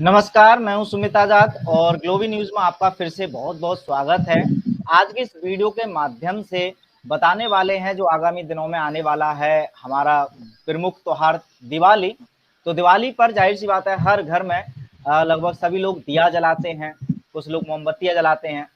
नमस्कार, मैं हूं सुमित आजाद और ग्लोबी न्यूज में आपका फिर से बहुत बहुत स्वागत है। आज की इस वीडियो के माध्यम से बताने वाले हैं जो आगामी दिनों में आने वाला है हमारा प्रमुख त्योहार दिवाली। तो दिवाली पर जाहिर सी बात है हर घर में लगभग सभी लोग दिया जलाते हैं, कुछ लोग मोमबत्तियां जलाते हैं।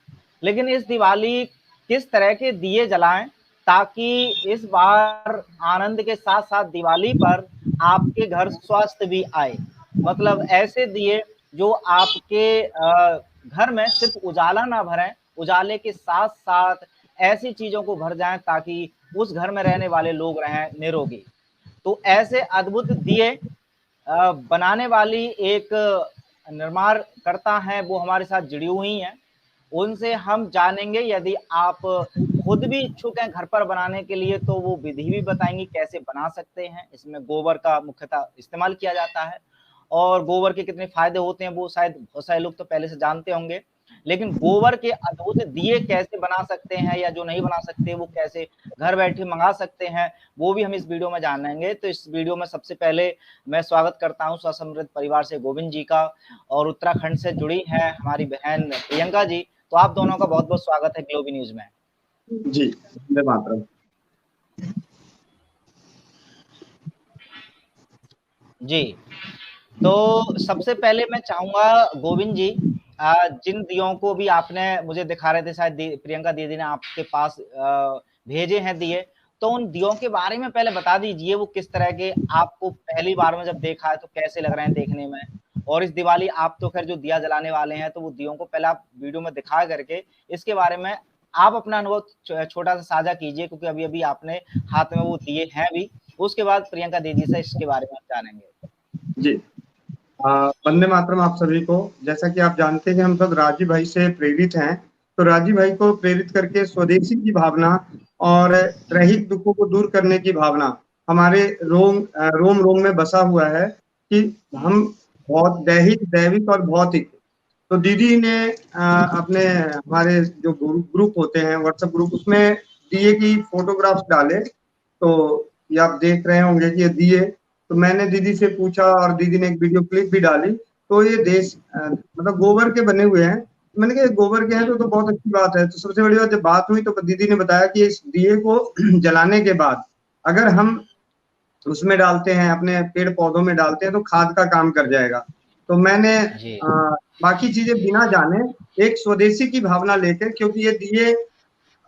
लेकिन इस दिवाली किस तरह के दिए जलाएं ताकि इस बार आनंद के साथ साथ दिवाली पर आपके घर स्वस्थ भी आए। मतलब ऐसे दिए जो आपके घर में सिर्फ उजाला ना भरें, उजाले के साथ साथ ऐसी चीजों को भर जाएं ताकि उस घर में रहने वाले लोग रहें निरोगी। तो ऐसे अद्भुत दिए बनाने वाली एक निर्माण करता है, वो हमारे साथ जुड़ी हुई हैं। उनसे हम जानेंगे, यदि आप खुद भी इच्छुक हैं घर पर बनाने के लिए तो वो विधि भी बताएंगी कैसे बना सकते हैं। इसमें गोबर का मुख्यतः इस्तेमाल किया जाता है और गोबर के कितने फायदे होते हैं वो शायद बहुत सारे लोग तो पहले से जानते होंगे। लेकिन गोबर के अद्भुत दिए कैसे बना सकते हैं या जो नहीं बना सकते वो कैसे घर बैठे मंगा सकते हैं, वो भी हम इस वीडियो में जानेंगे। तो इस वीडियो में सबसे पहले मैं स्वागत करता हूं स्वसमृद्ध परिवार से गोविंद जी का, और उत्तराखंड से जुड़ी हैं हमारी बहन प्रियंका जी। तो आप दोनों का बहुत बहुत स्वागत है ग्लोबी न्यूज में। जी, वंदे मातरम। जी, तो सबसे पहले मैं चाहूंगा गोविंद जी, जिन दियों को भी आपने मुझे दिखा रहे थे, शायद प्रियंका दीदी ने आपके पास भेजे हैं दिए, तो उन दियों के बारे में पहले बता दीजिए वो किस तरह के आपको पहली बार में जब देखा है तो कैसे लग रहे हैं देखने में। और इस दिवाली आप तो खैर जो दिया जलाने वाले हैं तो वो दियों को पहले आप वीडियो में दिखा करके इसके बारे में आप अपना अनुभव छोटा सा साझा कीजिए, क्योंकि अभी अभी आपने हाथ में वो दिए हैं भी। उसके बाद प्रियंका दीदी से इसके बारे में जानेंगे। जी, वंदे मातरम आप सभी को। जैसा कि आप जानते हैं कि हम सब राजीव भाई से प्रेरित हैं, तो राजीव भाई को प्रेरित करके स्वदेशी की भावना और त्रैहिक दुखों को दूर करने की भावना हमारे रोम रोम में बसा हुआ है कि हम बहुत दैहिक, दैविक और भौतिक। तो दीदी ने अपने हमारे जो ग्रुप होते हैं व्हाट्सएप ग्रुप, उसमें दिए की फोटोग्राफ्स डाले। तो ये आप देख रहे होंगे कि ये दिए, तो मैंने दीदी से पूछा और दीदी ने एक वीडियो क्लिप भी डाली। तो ये देश मतलब गोबर के बने हुए हैं। मैंने कहा गोबर के हैं तो बहुत अच्छी बात है। तो सबसे बड़ी बात जब बात हुई तो दीदी ने बताया कि इस दिए को जलाने के बाद अगर हम उसमें डालते हैं, अपने पेड़ पौधों में डालते हैं तो खाद का काम कर जाएगा। तो मैंने बाकी चीजें बिना जाने एक स्वदेशी की भावना लेकर, क्योंकि ये दिए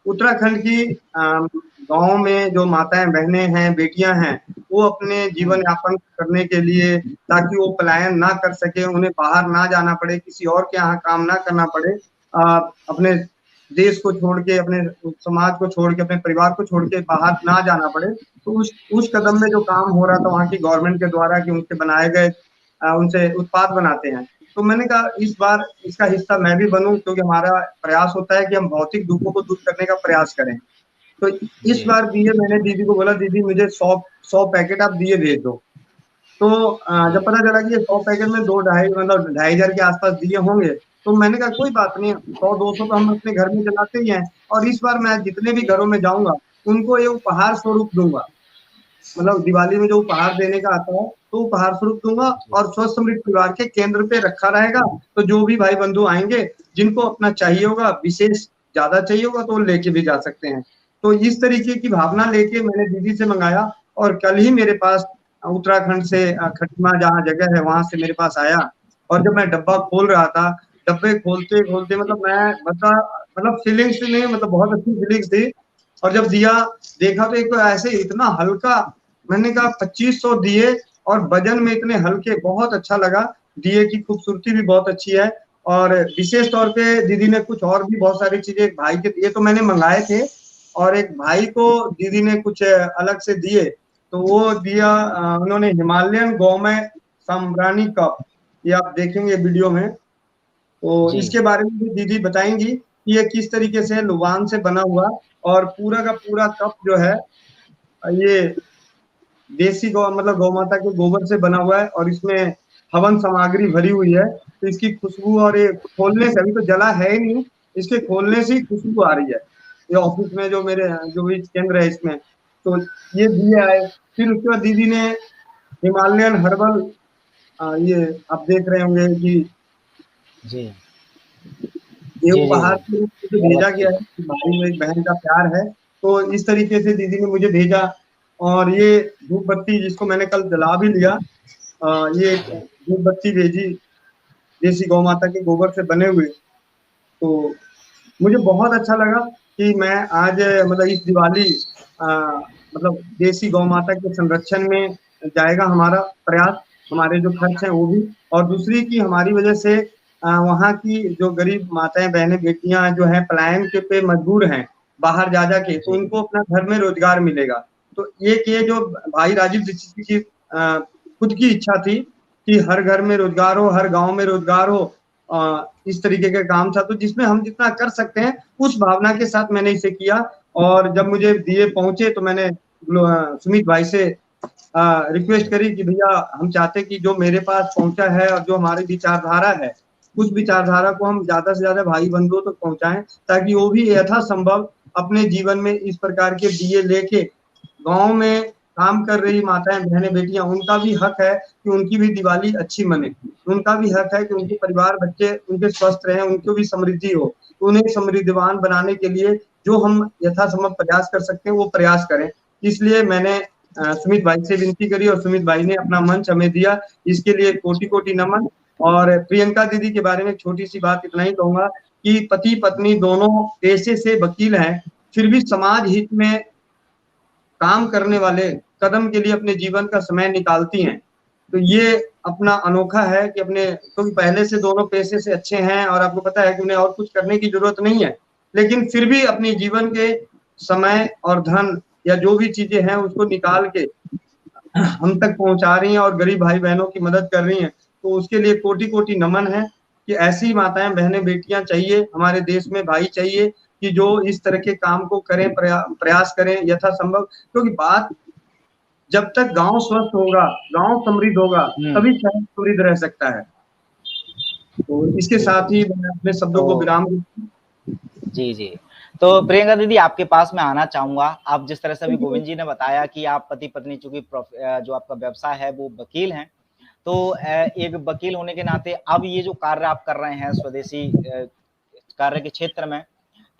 उत्तराखंड की गाँव में जो माताएं बहनें हैं, बेटियां हैं, वो अपने जीवन यापन करने के लिए, ताकि वो पलायन ना कर सके, उन्हें बाहर ना जाना पड़े, किसी और के यहाँ काम ना करना पड़े, अपने देश को छोड़ के, अपने समाज को छोड़ के, अपने परिवार को छोड़ के बाहर ना जाना पड़े। तो उस कदम में जो काम हो रहा था वहाँ की गवर्नमेंट के द्वारा कि उनके बनाए गए उनसे उत्पाद बनाते हैं। तो मैंने कहा इस बार इसका हिस्सा मैं भी बनूं, क्योंकि हमारा प्रयास होता है कि हम भौतिक दुखों को दूर करने का प्रयास करें। तो इस बार दिए मैंने दीदी को बोला, दीदी मुझे 100 पैकेट आप दिए भेज दो। तो जब पता चला कि ये 100 पैकेट में 2,500 के आसपास दिए होंगे, तो मैंने कहा कोई बात नहीं, 100-200 तो हम अपने घर में जलाते ही हैं, और इस बार मैं जितने भी घरों में जाऊंगा उनको ये उपहार स्वरूप दूंगा। मतलब दिवाली में जो उपहार देने का आता है तो उपहार स्वरूप दूंगा, और स्वस्थ समृद्ध परिवार के केंद्र पे रखा रहेगा। तो जो भी भाई बंधु आएंगे, जिनको अपना चाहिए होगा, विशेष ज्यादा चाहिए होगा, तो लेके भी जा सकते हैं। तो इस तरीके की भावना लेके मैंने दीदी से मंगाया, और कल ही मेरे पास उत्तराखंड से खटीमा जहाँ जगह है वहां से मेरे पास आया। और जब मैं डब्बा खोल रहा था, डब्बे खोलते खोलते मतलब फीलिंग्स नहीं, मतलब बहुत अच्छी फीलिंग्स थी। और जब दिया देखा तो एक तो ऐसे इतना हल्का, मैंने कहा 2500 दिए और वजन में इतने हल्के, बहुत अच्छा लगा। दिए की खूबसूरती भी बहुत अच्छी है। और विशेष तौर पे दीदी ने कुछ और भी बहुत सारी चीजें, भाई के ये तो मैंने मंगाए थे, और एक भाई को दीदी ने कुछ अलग से दिए। तो वो दिया उन्होंने हिमालयन गौमय साम्रानी कप, ये आप देखेंगे वीडियो में। तो इसके बारे में भी दीदी बताएंगी कि ये किस तरीके से लुबान से बना हुआ, और पूरा का पूरा कप जो है ये देसी गौ मतलब गौ माता के गोबर से बना हुआ है, और इसमें हवन सामग्री भरी हुई है। तो इसकी खुशबू, और ये खोलने से, अभी तो जला है ही नहीं, इसके खोलने से ही खुशबू आ रही है। ये ऑफिस में जो मेरे जो भी केंद्र है इसमें, तो ये दिए आए। फिर उसके बाद दीदी ने हिमालयन हर्बल ये आप देख रहे होंगे कि जी ये जी जी उपहार जी, के रूप में मुझे बहुत भेजा अच्छी। गया है कि भाई में एक बहन का प्यार है। तो इस तरीके से दीदी ने मुझे भेजा। और ये धूप बत्ती जिसको मैंने कल जला भी लिया, ये धूप बत्ती भेजी देसी गौ माता के गोबर से बने हुए। तो मुझे बहुत अच्छा लगा कि मैं आज मतलब इस दिवाली मतलब देसी गौ माता के संरक्षण में जाएगा हमारा प्रयास, हमारे जो खर्च हैं वो भी। और दूसरी की हमारी वजह से वहाँ की जो गरीब माताएं बहनें बेटियां जो है पलायन के पे मजबूर हैं बाहर जा जा के, तो जी उनको अपना घर में रोजगार मिलेगा। तो एक ये जो भाई राजीव दीक्षित की खुद की इच्छा थी कि हर घर में रोजगार हो, हर गांव में रोजगार हो, इस तरीके का काम था। तो जिसमें हम जितना कर सकते हैं उस भावना के साथ मैंने इसे किया। और जब मुझे दिए पहुंचे तो मैंने सुमित भाई से रिक्वेस्ट करी कि भैया हम चाहते कि जो मेरे पास पहुंचा है और जो हमारी विचारधारा है उस विचारधारा को हम ज्यादा से ज्यादा भाई बंधुओं तक पहुंचाएं, ताकि वो भी यथासंभव अपने जीवन में इस प्रकार के दिए लेके गांव में काम कर रही माताएं बहनें बेटियां, उनका भी हक है कि उनकी भी दिवाली अच्छी मने। उनका भी हक है कि उनके परिवार बच्चे उनके स्वस्थ रहें, उनको भी समृद्धि हो। तो उन्हें समृद्धिवान बनाने के लिए जो हम यथासंभव प्रयास कर सकते हैं वो प्रयास करें। इसलिए मैंने सुमित भाई से विनती करी और सुमित भाई ने अपना मंच हमें दिया। इसके लिए कोटि कोटि नमन। और प्रियंका दीदी के बारे में छोटी सी बात इतना ही कहूंगा कि पति पत्नी दोनों पेशे से वकील हैं, फिर भी समाज हित में काम करने वाले कदम के लिए अपने जीवन का समय निकालती हैं। तो ये अपना अनोखा है कि अपने, क्योंकि पहले से दोनों पेशे से अच्छे हैं और आपको पता है कि उन्हें और कुछ करने की जरूरत नहीं है, लेकिन फिर भी अपने जीवन के समय और धन या जो भी चीजें हैं उसको निकाल के हम तक पहुंचा रही हैं और गरीब भाई बहनों की मदद कर रही हैं। तो उसके लिए कोटि कोटि नमन है कि ऐसी माताएं बहनें बेटियां चाहिए हमारे देश में, भाई चाहिए कि जो इस तरह के काम को करें, प्रयास करें यथासंभव। क्योंकि बात जब तक गांव स्वस्थ होगा, गांव समृद्ध होगा, हम्म, तभी शहर समृद्ध रह सकता है। तो इसके साथ बिल्कुल। ही मैं अपने शब्दों तो को विराम। जी जी, तो प्रियंका दीदी आपके पास मैं आना चाहूंगा। आप जिस तरह से अभी गोविंद जी ने बताया कि आप पति पत्नी, चूंकि जो आपका व्यवसाय है वो वकील हैं, तो एक वकील होने के नाते अब ये जो कार्य आप कर रहे हैं स्वदेशी कार्य के क्षेत्र में,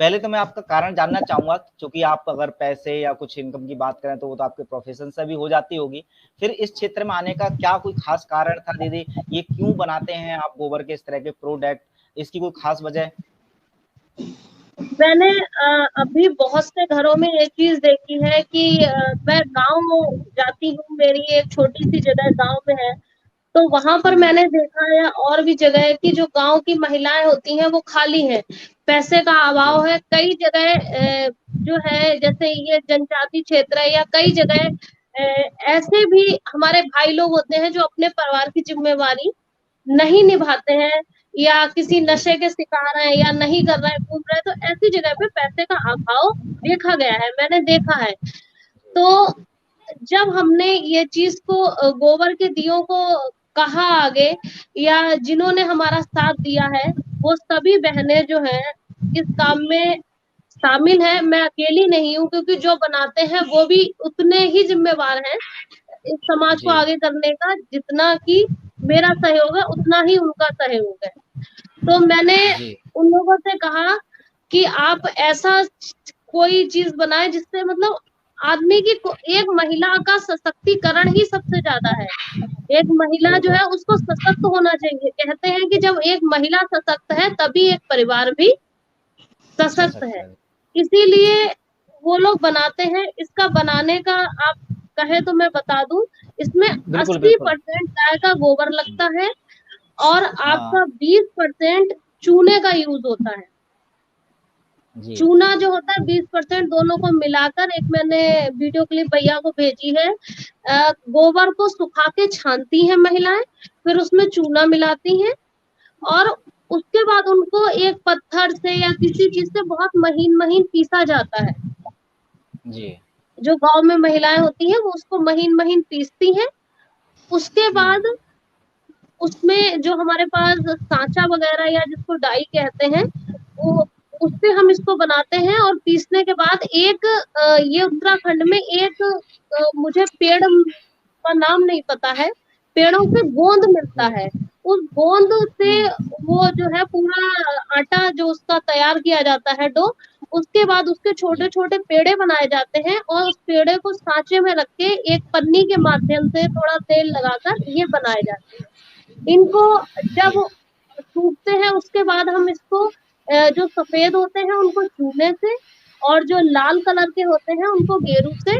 पहले तो मैं आपका कारण जानना चाहूंगा, क्योंकि आप अगर पैसे या कुछ इनकम की बात करें तो वो तो आपके प्रोफेशन से भी हो जाती होगी। फिर इस क्षेत्र में आने का क्या कोई खास कारण था दीदी? ये क्यों बनाते हैं आप गोबर के इस तरह के प्रोडक्ट? इसकी कोई खास वजह? मैंने अभी बहुत से घरों में ये चीज देखी है कि मैं गांव जाती हूँ, मेरी एक छोटी सी जगह गांव में है, तो वहां पर मैंने देखा है और भी जगह है कि जो गांव की महिलाएं होती हैं वो खाली हैं, पैसे का जी अभाव है। कई जगह जो है जैसे ये जनजाति क्षेत्र है या कई जगह ऐसे भी हमारे भाई लोग होते हैं जो अपने परिवार की जिम्मेवारी नहीं निभाते हैं या किसी जी नशे के शिकार हैं या नहीं कर रहे हैं, घूम रहे हैं, तो ऐसी जगह पे पैसे का अभाव देखा गया है, मैंने देखा है। तो जब हमने ये चीज को गोबर के दियों को कहा आगे, या जिन्होंने हमारा साथ दिया है, वो सभी बहनें जो हैं इस काम में शामिल हैं। मैं अकेली नहीं हूँ, क्योंकि जो बनाते हैं वो भी उतने ही जिम्मेवार हैं इस समाज को जी आगे करने का, जितना कि मेरा सहयोग है उतना ही उनका सहयोग है। तो मैंने जी उन लोगों से कहा कि आप ऐसा कोई चीज बनाए जिससे मतलब आदमी की एक महिला का सशक्तिकरण ही सबसे ज्यादा है। एक महिला जो बिल्कुल। है उसको सशक्त होना चाहिए। कहते हैं कि जब एक महिला सशक्त है तभी एक परिवार भी सशक्त सशक्त है। है। इसीलिए वो लोग बनाते हैं। इसका बनाने का आप कहे तो मैं बता दूं, इसमें बिल्कुल 80% बिल्कुल। गाय का गोबर लगता है और हाँ। आपका 20% चूने का यूज होता है। जी चूना जो होता है 20% दोनों को मिलाकर, एक मैंने वीडियो क्लिप भैया को भेजी है, गोबर को सुखा के छानती हैं महिलाएं, फिर उसमें चूना मिलाती हैं और उसके बाद उनको एक पत्थर से या किसी चीज से बहुत महीन महीन पीसा जाता है। जी। जो गांव में महिलाएं होती हैं वो उसको महीन महीन पीसती हैं। उसके हम्म। बाद उसमें जो हमारे पास सांचा वगैरह या जिसको डाई कहते हैं, वो उससे हम इसको बनाते हैं। और पीसने के बाद एक ये उत्तराखंड में एक मुझे पेड़ का नाम नहीं पता है, पेड़ों से गोंद मिलता है, उस गोंद से वो जो है पूरा आटा जो उसका तैयार किया जाता है डो, उसके बाद उसके छोटे छोटे पेड़े बनाए जाते हैं और उस पेड़े को सांचे में रख के एक पन्नी के माध्यम से थोड़ा तेल लगाकर ये बनाए जाते हैं। इनको जब सूखते हैं उसके बाद हम इसको जो सफेद होते हैं उनको चूने से और जो लाल कलर के होते हैं उनको गेरू से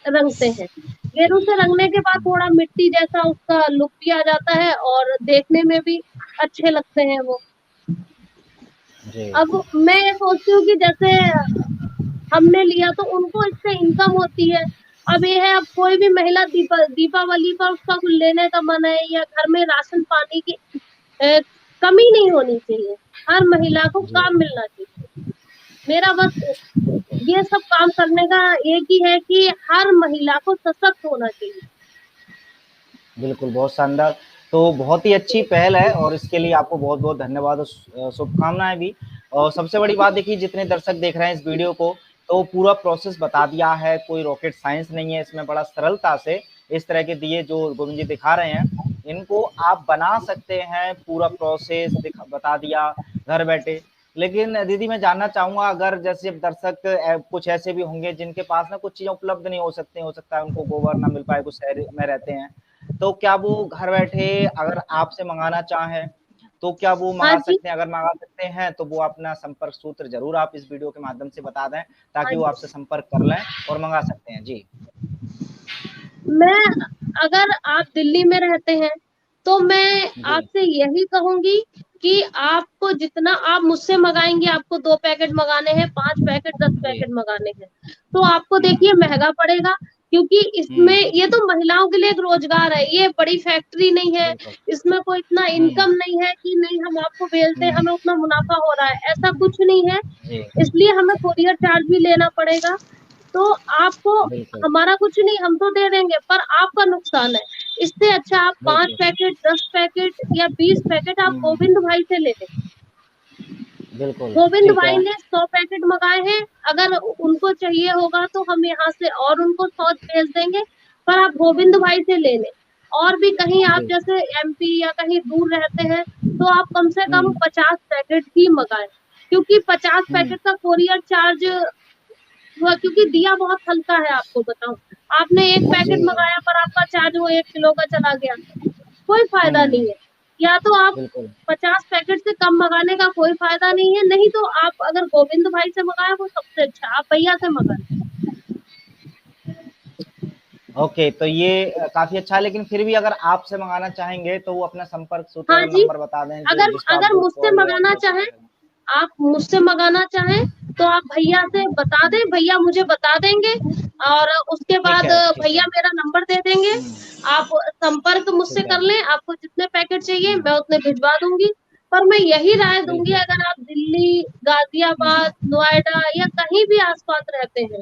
रंगते हैं। गेरू से रंगने के बाद थोड़ा मिट्टी जैसा उसका लुक भी आ जाता है और देखने में भी अच्छे लगते हैं वो। अब मैं ये सोचती हूँ कि जैसे हमने लिया तो उनको इससे इनकम होती है। अब ये है, अब कोई भी महिला दीपावली पर उसका कुछ लेने का मन है या घर में राशन पानी की कमी नहीं होनी चाहिए, हर महिला को काम मिलना चाहिए। मेरा बस ये सब काम करने का एक ही है कि हर महिला को सशक्त होना चाहिए। बिल्कुल, बहुत शानदार। तो बहुत ही अच्छी पहल है और इसके लिए आपको बहुत बहुत धन्यवाद और शुभकामनाएं भी। और सबसे बड़ी बात देखिए, जितने दर्शक देख रहे हैं इस वीडियो को, तो पूरा प्रोसेस बता दिया है, कोई रॉकेट साइंस नहीं है इसमें। बड़ा सरलता से इस तरह के दिए जो गोविंद जी दिखा रहे हैं, इनको आप बना सकते हैं। पूरा प्रोसेस बता दिया घर बैठे। लेकिन दीदी मैं जानना चाहूंगा, अगर जैसे दर्शक कुछ ऐसे भी होंगे जिनके पास ना कुछ चीजें उपलब्ध नहीं हो सकती, हो सकता है उनको गोबर ना मिल पाए, कुछ शहर में रहते हैं, तो क्या वो घर बैठे अगर आपसे मंगाना चाहें तो क्या वो मंगा सकते हैं? अगर मंगा सकते हैं तो वो अपना संपर्क सूत्र जरूर आप इस वीडियो के माध्यम से बता दें, ताकि वो आपसे संपर्क कर लें और मंगा सकते हैं। जी, मैं अगर आप दिल्ली में रहते हैं तो मैं आपसे यही कहूंगी कि आपको जितना आप मुझसे मंगाएंगे, आपको 2 पैकेट मंगाने हैं, 5 पैकेट 10 पैकेट मंगाने हैं, तो आपको देखिए महंगा पड़ेगा, क्योंकि इसमें ये तो महिलाओं के लिए एक रोजगार है, ये बड़ी फैक्ट्री नहीं है, इसमें कोई इतना इनकम नहीं है कि नहीं हम आपको बेचते हमें उतना मुनाफा हो रहा है, ऐसा कुछ नहीं है। इसलिए हमें कोरियर चार्ज भी लेना पड़ेगा। तो आपको हमारा कुछ नहीं, हम तो दे देंगे, पर आपका नुकसान है। इससे अच्छा आप 5 पैकेट 10 पैकेट या 20 पैकेट आप गोविंद भाई से ले लें। गोविंद भाई ने 100 पैकेट मंगाए हैं, अगर उनको चाहिए होगा तो हम यहाँ से और उनको 100 भेज देंगे, पर आप गोविंद भाई से ले लें। और भी कहीं आप जैसे MP या कहीं दूर रहते हैं तो आप कम से कम 50 पैकेट ही मंगाएं, क्योंकि 50 पैकेट का कोरियर चार्ज, क्योंकि दिया बहुत हल्का है। आपको बताऊं, आपने 1 पैकेट मंगाया पर आपका चार्ज वो 1 किलो का चला गया, कोई फायदा नहीं है। या तो आप 50 पैकेट से कम मंगाने का कोई फायदा नहीं है, नहीं तो आप अगर गोविंद भाई से मंगाए वो सबसे अच्छा, आप भैया से मंगाए। ओके, तो ये काफी अच्छा है। लेकिन फिर भी अगर आपसे मंगाना चाहेंगे तो वो अपना संपर्क सूत्र नंबर बता दें। अगर मुझसे मंगाना चाहें, आप मुझसे मंगाना चाहें तो आप भैया से बता दें, भैया मुझे बता देंगे और उसके बाद भैया मेरा नंबर दे देंगे, आप संपर्क मुझसे कर लें। आपको जितने पैकेट चाहिए मैं उतने भिजवा दूंगी। पर मैं यही राय दूंगी, अगर आप दिल्ली, गाजियाबाद, नोएडा या कहीं भी आसपास रहते हैं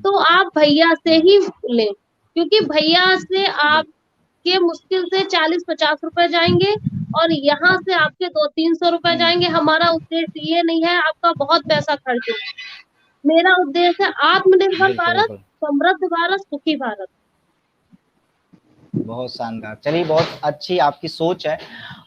तो आप भैया से ही लें, क्योंकि भैया से आपके मुश्किल से 40-50 रुपए जाएंगे और यहाँ से आपके 200-300 रुपए जाएंगे। हमारा उद्देश्य ये नहीं है आपका बहुत पैसा खर्च हो, मेरा उद्देश्य है आत्मनिर्भर भारत, समृद्ध भारत, सुखी भारत। बहुत शानदार। चलिए, बहुत अच्छी आपकी सोच है।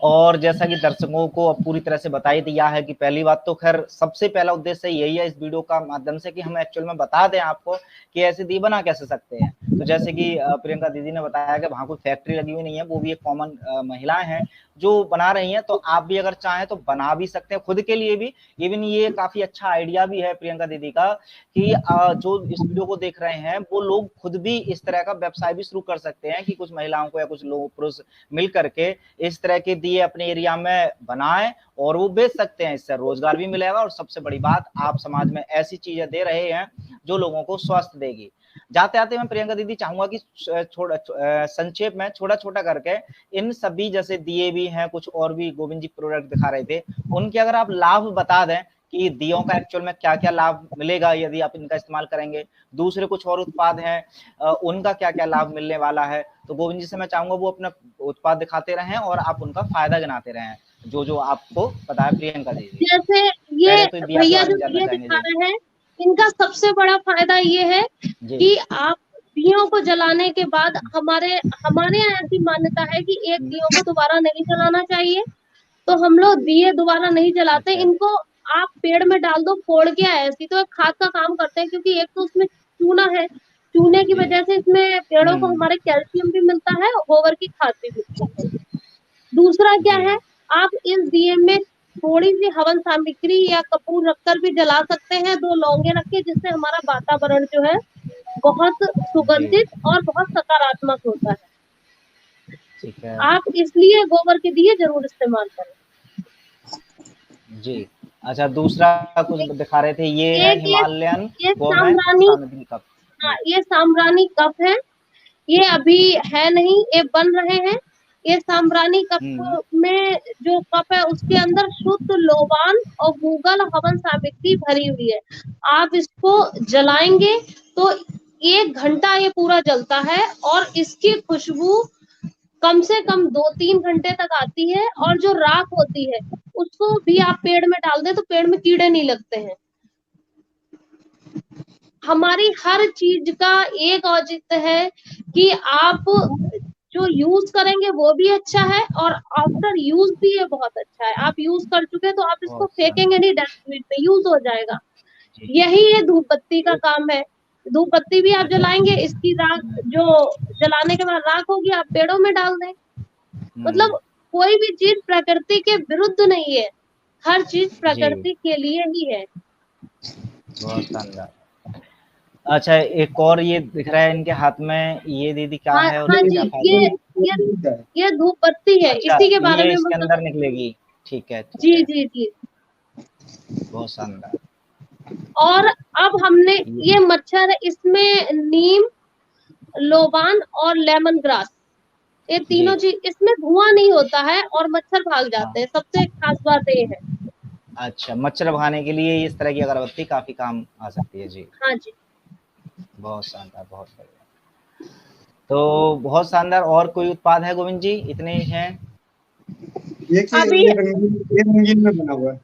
और जैसा कि दर्शकों को अब पूरी तरह से बता ही दिया है कि पहली बात तो खैर सबसे पहला उद्देश्य यही है इस वीडियो का माध्यम से कि हम एक्चुअल में बता दें आपको कि ऐसे दिए बना कैसे सकते हैं। तो जैसे कि प्रियंका दीदी ने बताया कि वहां कोई फैक्ट्री लगी हुई नहीं है, वो भी एक कॉमन महिलाएं हैं जो बना रही हैं, तो आप भी अगर चाहें तो बना भी सकते हैं खुद के लिए भी। इवन ये काफी अच्छा आइडिया भी है प्रियंका दीदी का कि जो इस वीडियो को देख रहे हैं वो लोग खुद भी इस तरह का व्यवसाय भी शुरू कर सकते हैं कि कुछ महिलाओं को या कुछ लोग पुरुष मिल करके इस तरह के दिए अपने एरिया में बनाएं और वो बेच सकते हैं। इससे रोजगार भी मिलेगा और सबसे बड़ी बात, आप समाज में ऐसी चीजें दे रहे हैं जो लोगों को स्वस्थ देगी। जाते आते मैं प्रियंका दीदी चाहूंगा कि संक्षेप में छोटा छोटा करके इन सभी जैसे दिए भी हैं, कुछ और भी गोविंद जी प्रोडक्ट दिखा रहे थे, उनके अगर आप लाभ बता दें कि दियों का एक्चुअल में क्या क्या लाभ मिलेगा यदि आप इनका इस्तेमाल करेंगे, दूसरे कुछ और उत्पाद हैं उनका क्या क्या लाभ मिलने वाला है। तो गोविंद जी से मैं चाहूंगा वो अपना उत्पाद दिखाते रहें और आप उनका फायदा गिनाते रहें जो जो आपको पता है। प्रियंका जी, जैसे ये भैया जो दिए दिखा रहे हैं, इनका सबसे बड़ा फायदा ये है कि आप दियों को जलाने के बाद हमारे हमारे यहाँ ऐसी मान्यता है कि एक दियों को दोबारा नहीं जलाना चाहिए, तो हम लोग दिए दोबारा नहीं जलाते। अच्छा। इनको आप पेड़ में डाल दो, फोड़ के ऐसी तो एक खाद का काम करते हैं, क्योंकि एक तो उसमें चूना है, चूने की जी। वजह से इसमें पेड़ों को हमारे कैल्शियम भी मिलता है और गोबर की खाद भी मिलती है। दूसरा क्या जी। है, आप इस दिए में थोड़ी सी हवन सामग्री या कपूर रखकर भी जला सकते हैं, 2 लौंगे रख के, जिससे हमारा वातावरण जो है बहुत जी। सुगंधित और बहुत सकारात्मक होता है। ठीक है। आप इसलिए गोबर के दिए जरूर इस्तेमाल करें। जी। अच्छा, दूसरा कुछ दिखा रहे थे, ये है एक हिमालयन ये गोमेद साम्रानी, सामग्री कप। हाँ, ये साम्रानी कप है। ये अभी है नहीं, ये बन रहे हैं। ये साम्रानी हम्म। कप में जो कप है उसके अंदर शुद्ध लोबान और गूगल हवन सामग्री भरी हुई है। आप इसको जलाएंगे तो 1 घंटा ये पूरा जलता है, और इसकी खुशबू कम से कम 2-3 घंटे तक आती है। और जो राख होती है उसको भी आप पेड़ में डाल दें तो पेड़ में कीड़े नहीं लगते हैं। हमारी हर चीज का एक औचित्य है कि आप जो यूज करेंगे वो भी अच्छा है, और आफ्टर यूज भी ये बहुत अच्छा है। आप यूज कर चुके तो आप इसको बहुत फेंकेंगे शानदार। नहीं, डस्टबिन में यूज हो जाएगा। जी। यही ये धूप बत्ती का काम है। धूप बत्ती भी आप अच्छा। जलाएंगे, इसकी राख जो जलाने के बाद राख होगी आप पेड़ों में डाल दें। हम्म। मतलब कोई भी चीज प्रकृति के विरुद्ध नहीं है, हर चीज जी। प्रकृति के लिए ही है। बहुत शानदार। अच्छा, एक और ये दिख रहा है इनके हाथ में, ये दीदी क्या हाँ है और हाँ इसके जी, क्या फायदे ये हैं? ये ये धूप बत्ती है, अच्छा, इसी के बारे ये में इसके मतलब। अंदर निकलेगी। ठीक है, ठीक जी है। जी जी। बहुत शानदार। और अब हमने ये ये मच्छर है, इसमें नीम, लोबान और लेमन ग्रास, ये जी। तीनों चीज, इसमें धुआं नहीं होता है और मच्छर भाग हाँ। जाते हैं। सबसे खास बात ये है। अच्छा, मच्छर भगाने के लिए इस तरह की अगरबत्ती काफ़ी काम आ सकती है। जी। हाँ जी। बहुत शानदार, बहुत बढ़िया। तो बहुत शानदार, और कोई उत्पाद है गोविंद जी? इतने ही हैं? अभी ये रंगीन में बना हुआ है।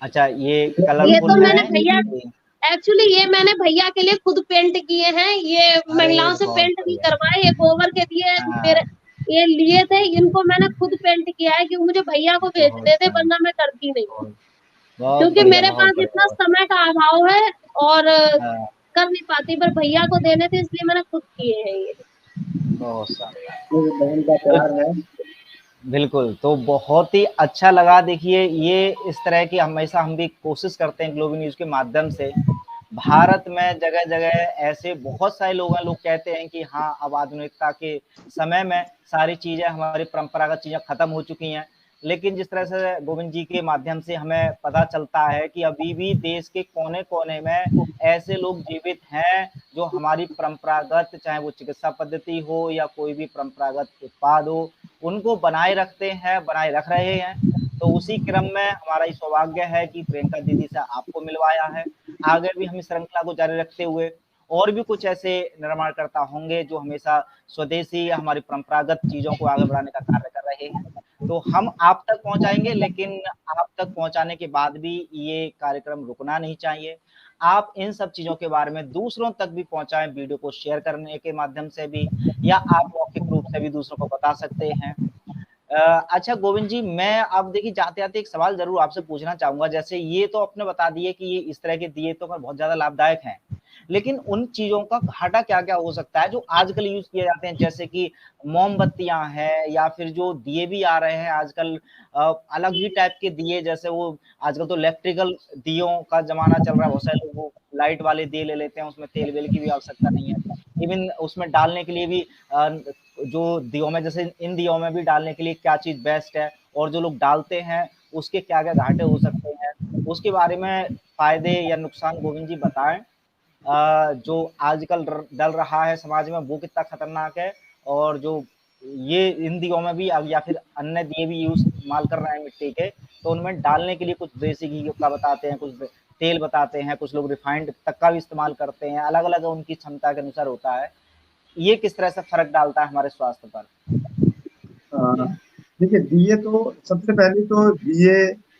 अच्छा, ये ये तो कलरफुल है? मैंने भैया, जी। एक्चुअली ये मैंने भैया के लिए खुद पेंट किए हैं। ये अरे महिलाओं से बहुत पेंट नहीं बढ़िया। करवाए, ये गोबर के दिए मेरे, हाँ। ये लिए थे, इनको मैंने खुद पेंट किया है, क्योंकि मुझे भैया को बहुत भेजने थे, बढ़िया। वरना मैं करती नहीं। बहुत बहुत क्योंकि बढ़िया, मेरे बहुत पास बढ़िया। इतना समय का अभाव है और हाँ। कर नहीं पाती, पर भैया को देने थे इसलिए मैंने खुद किए हैं ये। बहुत शानदार। मेरे बहन का तो प्यार है। बिल्कुल, तो बहुत ही अच्छा लगा। देखिए, ये इस तरह की हमेशा हम भी कोशिश करते हैं ग्लोबल न्यूज़ के माध्यम से। भारत में जगह-जगह ऐसे बहुत सारे लोग हैं, लोग कहते हैं कि हाँ, अब आधुनिकता के समय में सारी चीज़ें, हमारी परंपरागत चीज़ें खत्म हो चुकी हैं। लेकिन जिस तरह से गोविंद जी के माध्यम से हमें पता चलता है कि अभी भी देश के कोने-कोने में ऐसे लोग जीवित हैं, जो हमारी परंपरागत, चाहे वो चिकित्सा पद्धति हो या कोई भी परंपरागत उत्पाद हो, उनको बनाए रखते हैं, बनाए रख रहे हैं। तो उसी क्रम में हमारा ये सौभाग्य है कि प्रियंका दीदी से आपको मिलवाया है। आगे भी हम इस श्रृंखला को जारी रखते हुए और भी कुछ ऐसे निर्माणकर्ता होंगे जो हमेशा स्वदेशी या हमारी परंपरागत चीज़ों को आगे बढ़ाने का कार्य कर रहे हैं। तो हम आप तक पहुँचाएँगे, लेकिन आप तक पहुँचाने के बाद भी ये कार्यक्रम रुकना नहीं चाहिए। आप इन सब चीज़ों के बारे में दूसरों तक भी पहुँचाएँ, वीडियो को शेयर करने के माध्यम से भी, या आप मौखिक रूप से भी दूसरों को बता सकते हैं। अच्छा गोविंद जी, मैं अब देखिए जाते-जाते एक सवाल ज़रूर आपसे पूछना चाहूँगा। जैसे ये तो आपने बता दिए कि ये इस तरह के दिए तो बहुत ज़्यादा लाभदायक हैं। लेकिन उन चीज़ों का घाटा क्या-क्या हो सकता है जो आजकल यूज़ किए जाते हैं? जैसे कि मोमबत्तियाँ हैं, या फिर जो दिए भी आ रहे हैं आजकल, अलग ही टाइप के दिए, जैसे वो आजकल तो इलेक्ट्रिकल दियों का ज़माना चल रहा है। बहुत सारे लोग वो लाइट वाले दिए ले लेते हैं, उसमें तेल-वेल की भी आवश्यकता नहीं है। इवन उसमें डालने के लिए भी जो दियों में, जैसे इन दियों में भी डालने के लिए क्या चीज़ बेस्ट है, और जो लोग डालते हैं उसके क्या-क्या घाटे हो सकते हैं? उसके बारे में फ़ायदे या नुकसान गोविंद जी बताएँ। जो आजकल डल रहा है समाज में वो कितना खतरनाक है, और जो ये इन दियों में भी अब या फिर अन्य दिए भी यूज़ इस्तेमाल कर रहे हैं मिट्टी के, तो उनमें डालने के लिए कुछ देसी घी का बताते हैं, कुछ तेल बताते हैं, कुछ लोग रिफाइंड तक का भी इस्तेमाल करते हैं, अलग-अलग उनकी क्षमता के अनुसार होता है। ये किस तरह से फ़र्क डालता है हमारे स्वास्थ्य पर? अ, देखिए दिए तो सबसे पहले तो दिए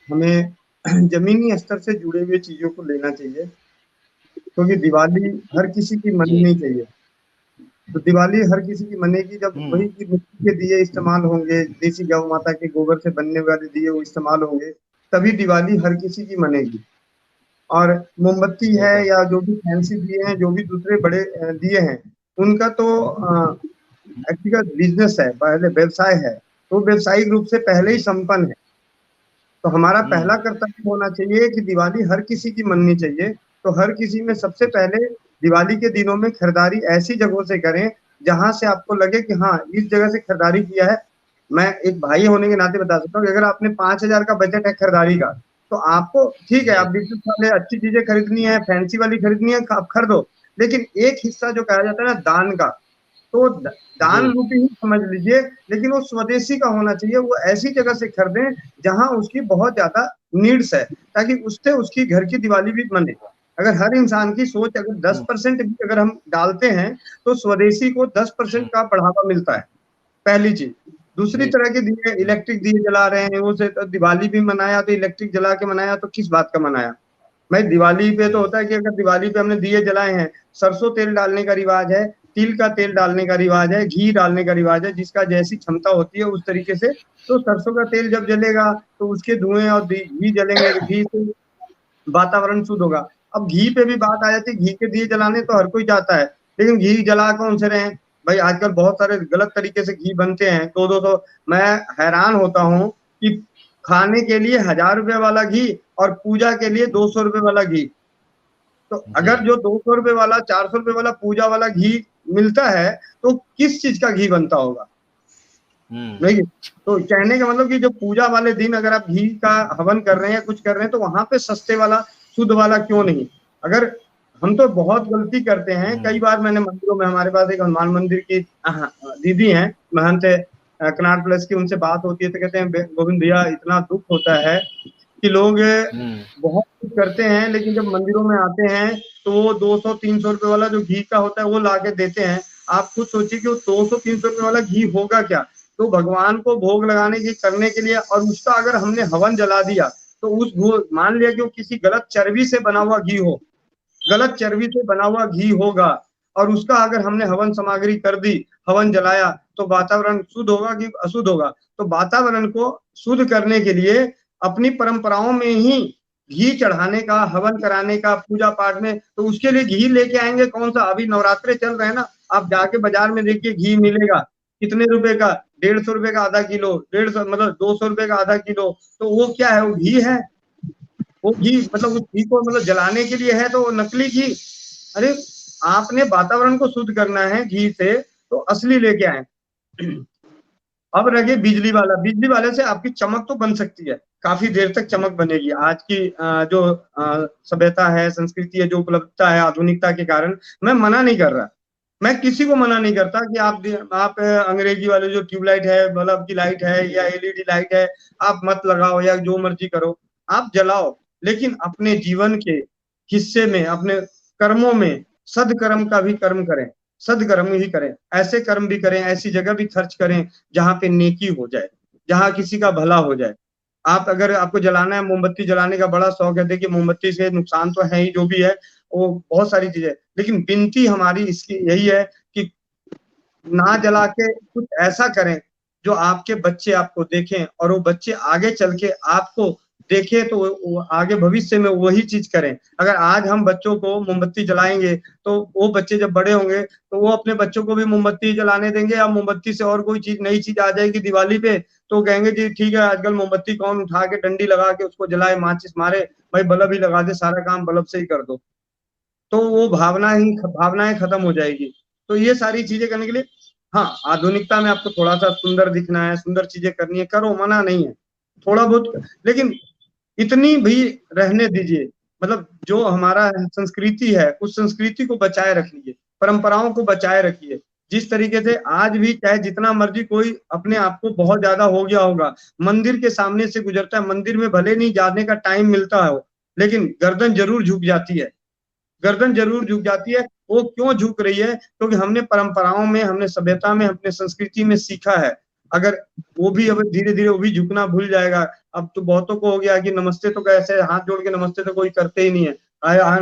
हमें ज़मीनी स्तर से जुड़े हुए चीज़ों को लेना चाहिए, क्योंकि दिवाली हर किसी की मनानी जी। चाहिए। तो दिवाली हर किसी की मनेगी जब वही की मिट्टी के दिए इस्तेमाल होंगे, देसी गौ माता के गोबर से बनने वाले दिए वो इस्तेमाल होंगे, तभी दिवाली हर किसी की मनेगी। और मोमबत्ती है या जो भी फैंसी दिए हैं, जो भी दूसरे बड़े दिए हैं, उनका तो व्यक्तिगत बिजनेस है, पहले व्यवसाय है, तो व्यवसायिक रूप से पहले ही संपन्न है। तो हमारा पहला कर्तव्य होना चाहिए कि दिवाली हर किसी की मननी चाहिए। तो हर किसी में सबसे पहले दिवाली के दिनों में खरीदारी ऐसी जगहों से करें जहां से आपको लगे कि हाँ इस जगह से खरीदारी किया है। मैं एक भाई होने के नाते बता सकता हूँ कि अगर आपने 5,000 का बजट है खरीदारी का, तो आपको ठीक है, आप बिजनेस वाले अच्छी चीजें खरीदनी है, फैंसी वाली खरीदनी है, आप खरीदो, लेकिन एक हिस्सा जो कहा जाता है ना दान का, तो दान रूपी ही समझ लीजिए, लेकिन वो स्वदेशी का होना चाहिए। वो ऐसी जगह से खरीदें जहां उसकी बहुत ज्यादा नीड्स है, ताकि उससे उसकी घर की दिवाली भी बने। अगर हर इंसान की सोच अगर 10% भी अगर हम डालते हैं, तो स्वदेशी को 10% का बढ़ावा मिलता है, पहली चीज। दूसरी तरह के दिए, इलेक्ट्रिक दिए जला रहे हैं, वो से तो दिवाली भी मनाया तो इलेक्ट्रिक जला के मनाया, तो किस बात का मनाया? भाई दिवाली पे तो होता है कि अगर दिवाली पे हमने दिए जलाए हैं, सरसों तेल डालने का रिवाज है, तिल का तेल डालने का रिवाज है, घी डालने का रिवाज है, जिसका जैसी क्षमता होती है उस तरीके से। तो सरसों का तेल जब जलेगा तो उसके धुएं और घी जलेंगे, घी से वातावरण शुद्ध होगा। अब घी पे भी बात आ जाती है, घी के दिए जलाने तो हर कोई जाता है, लेकिन घी जला कौन से रहे? भाई आजकल बहुत सारे गलत तरीके से घी बनते हैं, 200-200। मैं हैरान होता हूँ कि खाने के लिए 1,000 रुपए वाला घी और पूजा के लिए 200 रुपए वाला घी। तो अगर जो 200 रुपए वाला, 400 रुपए वाला पूजा वाला घी मिलता है, तो किस चीज का घी बनता होगा? नहीं, तो कहने का मतलब कि जो पूजा वाले दिन अगर आप घी का हवन कर रहे हैं, कुछ कर रहे हैं, तो वहां पे सस्ते वाला, शुद्ध वाला क्यों नहीं? अगर हम तो बहुत गलती करते हैं, कई बार मैंने मंदिरों में, हमारे पास एक हनुमान मंदिर की दीदी हैं, महंत कनाट प्लस की, उनसे बात होती है तो कहते हैं गोविंद भैया इतना दुख होता है कि लोग बहुत कुछ करते हैं, लेकिन जब मंदिरों में आते हैं तो वो 200-300 रुपए वाला जो घी का होता है वो ला के देते हैं। आप खुद सोचिए कि वो 200-300 रुपए वाला घी होगा क्या? तो भगवान को भोग लगाने की करने के लिए, और उसका अगर हमने हवन जला दिया, तो उस मान लिया कि वो किसी गलत चर्बी से बना हुआ घी हो, गलत चर्बी से बना हुआ घी होगा, और उसका अगर हमने हवन सामग्री कर दी, हवन जलाया, तो वातावरण शुद्ध होगा कि अशुद्ध होगा? तो वातावरण को शुद्ध करने के लिए अपनी परंपराओं में ही घी चढ़ाने का, हवन कराने का, पूजा पाठ में, तो उसके लिए घी लेके आएंगे कौन सा? अभी नवरात्रे चल रहे हैं ना, आप जाके बाजार में देखिए घी मिलेगा कितने रुपए का? 150 रुपए का आधा किलो, 150 मतलब 200 रुपए का आधा किलो। तो वो क्या है? वो घी है? वो घी मतलब उस घी को मतलब जलाने के लिए है, तो नकली घी। अरे आपने वातावरण को शुद्ध करना है घी से, तो असली लेके आए। अब रहे बिजली वाला, बिजली वाले से आपकी चमक तो बन सकती है, काफी देर तक चमक बनेगी। आज की जो सभ्यता है, संस्कृति है, जो उपलब्धता है आधुनिकता के कारण, मैं मना नहीं कर रहा, मैं किसी को मना नहीं करता कि आप अंग्रेजी वाले जो ट्यूबलाइट है, बल्ब की लाइट है या एलईडी लाइट है, आप मत लगाओ या जो मर्जी करो, आप जलाओ, लेकिन अपने जीवन के हिस्से में, अपने कर्मों में सदकर्म का भी कर्म करें, सदकर्म ही करें, ऐसे कर्म भी करें, ऐसी जगह भी खर्च करें जहां पे नेकी हो जाए, जहां किसी का भला हो जाए। आप अगर आपको जलाना है, मोमबत्ती जलाने का बड़ा शौक है, देखिए मोमबत्ती से नुकसान तो है ही, जो भी है वो बहुत सारी चीजें, लेकिन विनती हमारी इसकी यही है कि ना जला के कुछ ऐसा करें जो आपके बच्चे आपको देखें, और वो बच्चे आगे चल के आपको देखे, तो वो आगे भविष्य में वही चीज करें। अगर आज हम बच्चों को मोमबत्ती जलाएंगे, तो वो बच्चे जब बड़े होंगे तो वो अपने बच्चों को भी मोमबत्ती जलाने देंगे, या मोमबत्ती से और कोई चीज, नई चीज आ जाएगी दिवाली पे, तो कहेंगे जी ठीक है, आजकल मोमबत्ती कौन उठा के डंडी लगा के उसको जलाए, माचिस मारे, भाई बल्ब ही लगा दे, सारा काम बल्ब से ही कर दो। तो वो भावनाएं खत्म हो जाएगी। तो ये सारी चीजें करने के लिए, हाँ आधुनिकता में आपको थोड़ा सा सुंदर दिखना है, सुंदर चीजें करनी है, करो, मना नहीं है, थोड़ा बहुत, लेकिन इतनी भी रहने दीजिए, मतलब जो हमारा संस्कृति है उस संस्कृति को बचाए रखिए, परंपराओं को बचाए रखिए। जिस तरीके से आज भी चाहे जितना मर्जी कोई अपने आप को बहुत ज्यादा हो गया होगा, मंदिर के सामने से गुजरता है, मंदिर में भले नहीं जाने का टाइम मिलता हो, लेकिन गर्दन जरूर झुक जाती है, गर्दन जरूर झुक जाती है। वो क्यों झुक रही है? क्योंकि हमने परंपराओं में, हमने सभ्यता में, अपने संस्कृति में सीखा है। अगर वो भी अब धीरे धीरे वो भी झुकना भूल जाएगा। अब तो बहुतों को हो गया कि नमस्ते तो कैसे, हाथ जोड़ के नमस्ते तो कोई करते ही नहीं है,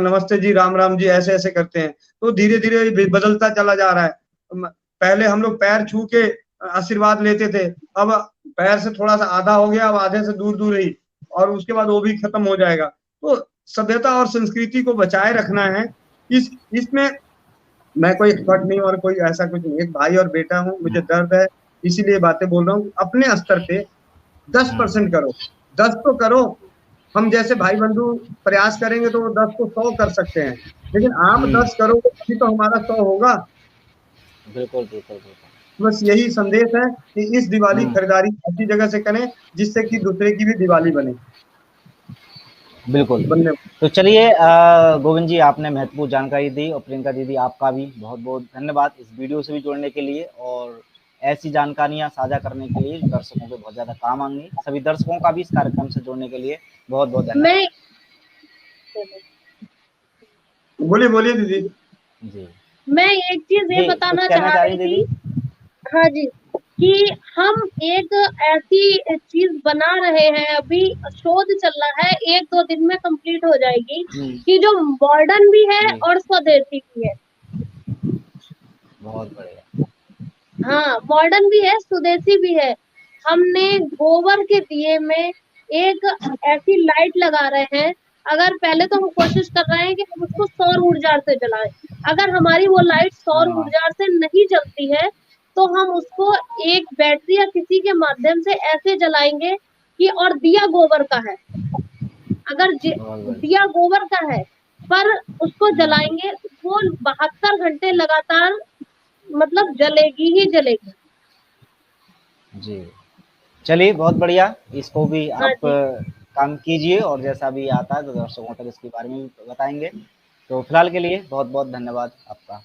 नमस्ते जी, राम राम जी, ऐसे ऐसे करते हैं। तो धीरे धीरे बदलता चला जा रहा है। पहले हम लोग पैर छू के आशीर्वाद लेते थे, अब पैर से थोड़ा सा आधा हो गया, अब आधे से दूर दूर ही, और उसके बाद वो भी खत्म हो जाएगा। तो सभ्यता और संस्कृति को बचाए रखना है। इसमें मैं कोई एक्सपर्ट नहीं और कोई ऐसा कुछ नहीं, एक भाई और बेटा हूँ, मुझे दर्द है इसीलिए बातें बोल रहा हूँ। अपने स्तर पे 10% करो, 10 तो करो। हम जैसे भाई बंधु प्रयास करेंगे तो वो 10 को 100 कर सकते हैं, लेकिन आप 10 करो तभी तो हमारा 100 होगा। बिल्कुल बिल्कुल बिल्कुल। बस यही संदेश है कि इस दिवाली खरीदारी अच्छी जगह से करें जिससे कि दूसरे की भी दिवाली बने। बिल्कुल। तो चलिए गोविंद जी, आपने महत्वपूर्ण जानकारी दी, और प्रियंका दीदी आपका भी बहुत बहुत धन्यवाद इस वीडियो से भी जुड़ने के लिए, और ऐसी जानकारियां साझा करने के लिए दर्शकों के बहुत ज्यादा काम आएंगी। सभी दर्शकों का भी इस कार्यक्रम से जुड़ने के लिए बहुत बहुत धन्यवाद। बोलिए बोलिए दीदी जी। मैं एक चीज ये बताना चाह रही थी, हाँ जी, कि हम एक ऐसी चीज बना रहे हैं, अभी शोध चल रहा है, 1-2 दिन में कंप्लीट हो जाएगी, कि जो मॉडर्न भी है और स्वदेशी भी है। बहुत बढ़िया। हाँ, मॉडर्न भी है, स्वदेशी भी है। हमने गोबर के दिए में एक ऐसी लाइट लगा रहे हैं, अगर पहले तो हम कोशिश कर रहे हैं कि हम उसको सौर ऊर्जा से जलाएं। अगर हमारी वो लाइट सौर ऊर्जा से नहीं जलती है तो हम उसको एक बैटरी या किसी के माध्यम से ऐसे जलाएंगे कि, और दिया गोबर का है, अगर दिया गोबर का है पर उसको जलाएंगे, वो 72 घंटे लगातार मतलब जलेगी ही जलेगी। जी, चलिए बहुत बढ़िया, इसको भी आप काम कीजिए, और जैसा भी आता है तो दर्शकों तक इसके बारे में भी बताएंगे। तो फिलहाल के लिए बहुत बहुत धन्यवाद आपका।